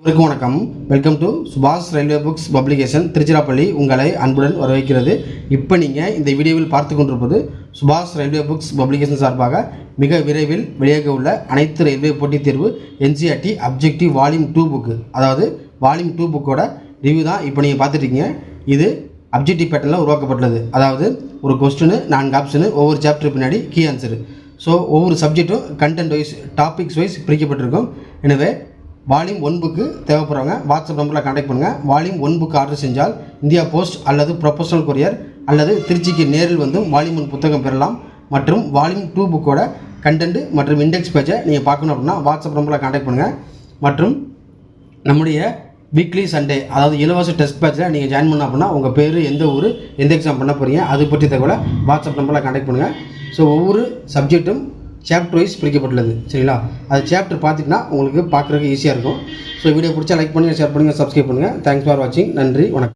வணக்கம். Welcome to சுபாஷ் railway books publication Tiruchirappalli. உங்களை அன்புடன் வரவேற்கிறது. இப்போ நீங்கள் இந்த வீடியோவில் பார்த்து கொண்டிருப்பது சுபாஷ் ரயில்வே புக்ஸ் பப்ளிகேஷன் சார்பாக மிக விரைவில் வெளியாக உள்ள அனைத்து ரயில்வே போட்டித் தேர்வு NCERT அப்ஜெக்டிவ் வால்யூம் 2 புக்கு, அதாவது வால்யூம் 2 புக்கோட ரிவ்யூ தான் இப்போ நீங்கள் பார்த்துட்டீங்க. இது அப்ஜெக்டிவ் பேட்டர்னில் உருவாக்கப்பட்டுள்ளது. அதாவது ஒரு கொஸ்டின் 4 ஆப்ஷனு, ஒவ்வொரு சாப்டர் பின்னாடி கீ ஆன்சரு. ஸோ ஒவ்வொரு சப்ஜெக்ட்டும் கண்டென்ட் வைஸ் டாபிக்ஸ் வைஸ் பிரிக்கப்பட்டிருக்கும். எனவே வால்யூம் 1 புக்கு தேவைப்படுறவங்க வாட்ஸ்அப் நம்பரில் கான்டாக்ட் பண்ணுங்கள். வால்யூம் 1 புக்கு ஆர்டர் செஞ்சால் இந்தியா போஸ்ட் அல்லது ப்ரொஃபஷனல் கொரியர் அல்லது திருச்சிக்கு நேரில் வந்து வால்யூம் 1 புத்தகம் பெறலாம். மற்றும் வால்யூம் 2 புக்கோட கண்டென்ட் மற்றும் இண்டெக்ஸ் பேஜை நீங்கள் பார்க்கணும் அப்படின்னா வாட்ஸ்அப் நம்பரில் கான்டாக்ட் பண்ணுங்கள். மற்றும் நம்முடைய வீக்லி சண்டே, அதாவது இலவச டெஸ்ட் பேட்சில் நீங்கள் ஜாயின் பண்ண அப்படின்னா உங்கள் பேர், எந்த ஊர், எந்த எக்ஸாம் பண்ண போகிறீங்க, அது பற்றி தகவலை வாட்ஸ்அப் நம்பரில் கான்டாக்ட் பண்ணுங்கள். ஸோ ஒவ்வொரு சப்ஜெக்ட்டும் சாப்டர் வைஸ் பிரிக்கப்பட்டுள்ளது. சரிங்களா? அது சாப்டர் பார்த்துட்டுனா உங்களுக்கு பார்க்குறதுக்கு ஈஸியாக இருக்கும். ஸோ வீடியோ பிடிச்சா லைக் பண்ணுங்கள், ஷேர் பண்ணுங்கள், சப்ஸ்கிரைப் பண்ணுங்கள். தேங்க்ஸ் ஃபார் வாட்சிங். நன்றி, வணக்கம்.